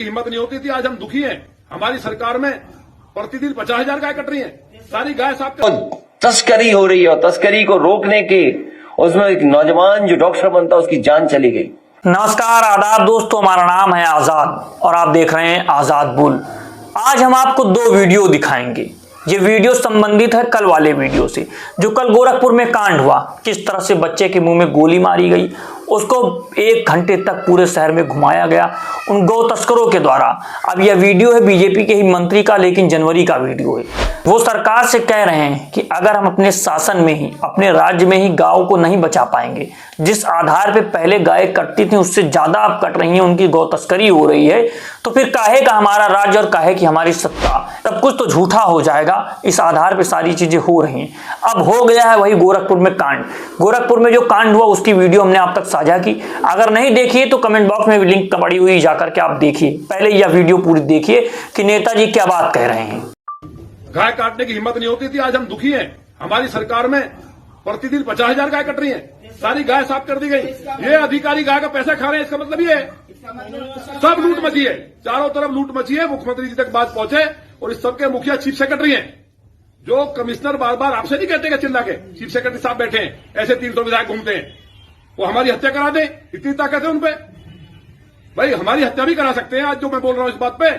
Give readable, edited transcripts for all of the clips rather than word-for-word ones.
हिम्मत नहीं होती थी। आज हम दुखी हैं। हमारी सरकार में प्रतिदिन 50,000 गाय कट रही हैं। सारी गाय साफ कर तस्करी हो रही है और तस्करी को रोकने के उसमें एक नौजवान जो डॉक्टर बनता उसकी जान चली गई। नमस्कार आदाब दोस्तों, हमारा नाम है आजाद और आप देख रहे हैं आजाद बुल। आज हम आपको दो वीडियो दिखाएंगे। ये वीडियो संबंधित है कल वाले वीडियो से, जो कल गोरखपुर में कांड हुआ। किस तरह से बच्चे के मुंह में गोली मारी गई, उसको 1 घंटे तक पूरे शहर में घुमाया गया उन गौ तस्करों के द्वारा। अब यह वीडियो है बीजेपी के ही मंत्री का, लेकिन जनवरी का वीडियो है। वो सरकार से कह रहे हैं कि अगर हम अपने शासन में ही, अपने राज्य में ही गायों को नहीं बचा पाएंगे, जिस आधार पे पहले गाय कटती थी उससे ज्यादा अब कट रही हैं, उनकी गौ तस्करी हो रही है, तो फिर काहे का हमारा राज्य और काहे की हमारी सत्ता, सब कुछ तो झूठा हो जाएगा। इस आधार पे सारी चीजें हो रही हैं। अब हो गया है वही गोरखपुर में कांड। गोरखपुर में जो कांड हुआ उसकी वीडियो हमने आप तक साझा की। अगर नहीं देखिए तो कमेंट बॉक्स में भी लिंक पड़ी हुई, जाकर के आप देखिए। पहले यह वीडियो पूरी देखिए कि नेताजी क्या बात कह रहे हैं। गाय काटने की हिम्मत नहीं होती थी। आज हम दुखी हैं। हमारी सरकार में प्रतिदिन 50,000 गाय कट रही हैं। सारी गाय साफ कर दी गई। ये अधिकारी गाय का पैसा खा रहे हैं, इसका मतलब ये है सब लूट मची है। चारों तरफ लूट मची है। मुख्यमंत्री जी तक बात पहुंचे और इस सबके मुखिया चीफ सेक्रेटरी हैं। जो कमिश्नर बार बार आपसे नहीं कहते चिल्ला के, चीफ सेक्रेटरी साहब बैठे हैं, ऐसे 300 विधायक घूमते हैं, वो हमारी हत्या करा दें, इतनी ताकत है उनपे। भाई हमारी हत्या भी करा सकते हैं। आज जो मैं बोल रहा हूं इस बात पे,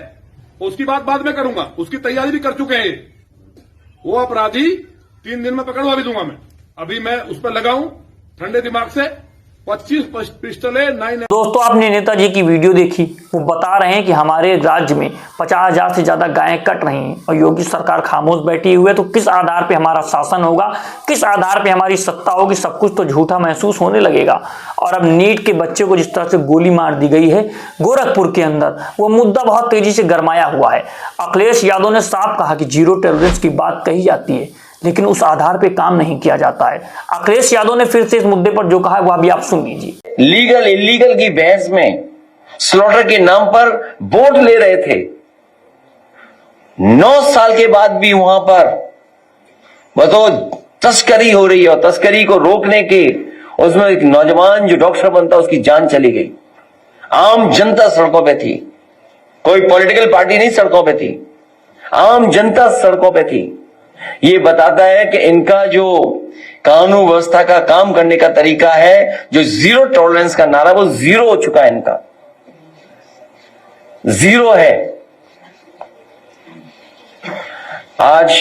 उसकी बात बाद में करूंगा। उसकी तैयारी भी कर चुके हैं। वो अपराधी 3 दिन में पकड़वा भी दूंगा मैं। अभी मैं उस पर लगाऊं ठंडे दिमाग से। 25 पिस्टलें 9। दोस्तों, आपने नेताजी की वीडियो देखी। वो बता रहे हैं कि हमारे राज्य में 50,000 से ज्यादा गायें कट रही हैं और योगी सरकार खामोश बैठी हुई है। तो किस आधार पे हमारा शासन होगा, किस आधार पे हमारी सत्ता होगी, सब कुछ तो झूठा महसूस होने लगेगा। और अब नीट के बच्चे को जिस तरह से गोली मार दी गई है गोरखपुर के अंदर, वो मुद्दा बहुत तेजी से गरमाया हुआ है। अखिलेश यादव ने साफ कहा कि जीरो टॉलरेंस की बात कही जाती है, लेकिन उस आधार पे काम नहीं किया जाता है। अखिलेश यादव ने फिर से इस मुद्दे पर जो कहा है वह भी आप सुन लीजिए। लीगल इलीगल की बहस में स्लॉटर के नाम पर वोट ले रहे थे। 9 साल के बाद भी वहां पर बताओ तस्करी हो रही है और तस्करी को रोकने के उसमें एक नौजवान जो डॉक्टर बनता उसकी जान चली गई। आम जनता सड़कों पे थी, कोई पॉलिटिकल पार्टी नहीं सड़कों पे थी, आम जनता सड़कों पे थी। ये बताता है कि इनका जो कानून व्यवस्था का काम करने का तरीका है, जो जीरो टॉलरेंस का नारा, वो जीरो हो चुका है। इनका जीरो है। आज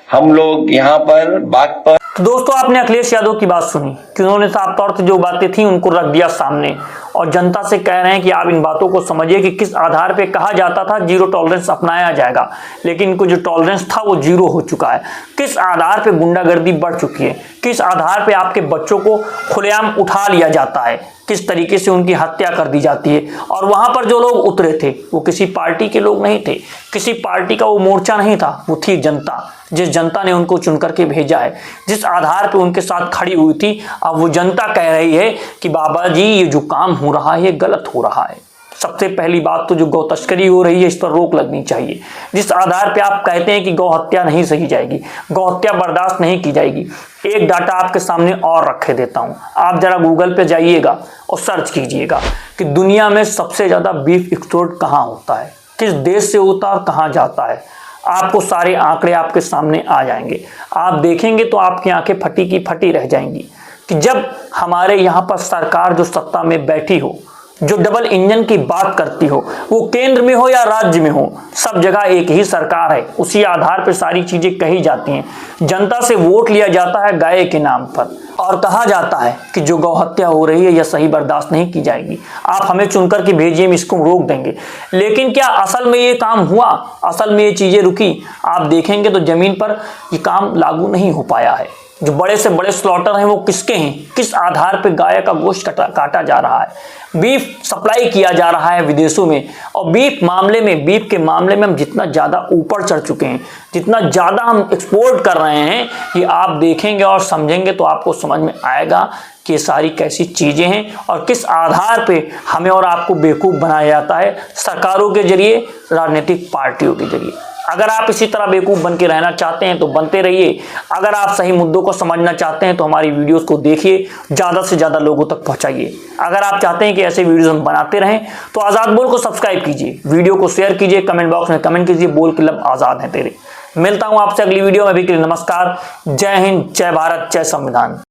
हम लोग यहां पर बात पर तो दोस्तों, आपने अखिलेश यादव की बात सुनी कि उन्होंने साफ तौर से जो बातें थी उनको रख दिया सामने और जनता से कह रहे हैं कि आप इन बातों को समझिए कि किस आधार पे कहा जाता था जीरो टॉलरेंस अपनाया जाएगा, लेकिन इनको जो टॉलरेंस था वो जीरो हो चुका है। किस आधार पे गुंडागर्दी बढ़ चुकी है, किस आधार पे आपके बच्चों को खुलेआम उठा लिया जाता है, किस तरीके से उनकी हत्या कर दी जाती है। और वहां पर जो लोग उतरे थे वो किसी पार्टी के लोग नहीं थे, किसी पार्टी का वो मोर्चा नहीं था, वो थी जनता। जिस जनता ने उनको चुन करके भेजा है, जिस आधार पे उनके साथ खड़ी हुई थी, अब वो जनता कह रही है कि बाबा जी ये जो काम हो रहा है ये गलत हो रहा है। सबसे पहली बात तो जो गौ तस्करी हो रही है इस पर रोक लगनी चाहिए। जिस आधार पे आप कहते हैं कि गौ हत्या नहीं सही जाएगी, गौ हत्या बर्दाश्त नहीं की जाएगी, एक डाटा आपके सामने और रखे देता हूं। आप जरा गूगल पे जाइएगा और सर्च कीजिएगा कि दुनिया में सबसे ज्यादा बीफ एक्सपोर्ट कहां होता है, किस देश से होता है और कहां जाता है। आपको सारे आंकड़े आपके सामने आ जाएंगे। आप देखेंगे तो आपकी आंखें फटी की फटी रह जाएंगी कि जब हमारे यहाँ पर सरकार जो सत्ता में बैठी हो, जो डबल इंजन की बात करती हो, वो केंद्र में हो या राज्य में हो, सब जगह एक ही सरकार है। उसी आधार पर सारी चीजें कही जाती हैं। जनता से वोट लिया जाता है गाय के नाम पर और कहा जाता है कि जो गौ हत्या हो रही है यह सही बर्दाश्त नहीं की जाएगी, आप हमें चुनकर के भेजिए, हम इसको रोक देंगे। लेकिन क्या असल में ये काम हुआ? असल में ये चीजें रुकी? आप देखेंगे तो जमीन पर ये काम लागू नहीं हो पाया है। जो बड़े से बड़े स्लॉटर हैं वो किसके हैं, किस आधार पे गाय का गोश्त काटा जा रहा है, बीफ सप्लाई किया जा रहा है विदेशों में। और बीफ के मामले में हम जितना ज्यादा ऊपर चढ़ चुके हैं, जितना ज्यादा हम एक्सपोर्ट कर रहे हैं, ये आप देखेंगे और समझेंगे तो आपको समझ में आएगा कि ये सारी कैसी चीजें हैं और किस आधार पे हमें और आपको बेवकूफ बनाया जाता है सरकारों के जरिए, राजनीतिक पार्टियों के जरिए। अगर आप इसी तरह बेवकूफ बन के रहना चाहते हैं तो बनते रहिए। अगर आप सही मुद्दों को समझना चाहते हैं तो हमारी वीडियोस को देखिए, ज्यादा से ज्यादा लोगों तक पहुंचाइए। अगर आप चाहते हैं कि ऐसे वीडियोस हम बनाते रहें तो आजाद बोल को सब्सक्राइब कीजिए, वीडियो को शेयर कीजिए, कमेंट बॉक्स में कमेंट कीजिए, बोल के लब आजाद है तेरे। मिलता हूं आपसे अगली वीडियो में, अभी के लिए नमस्कार। जय हिंद, जय भारत, जय संविधान।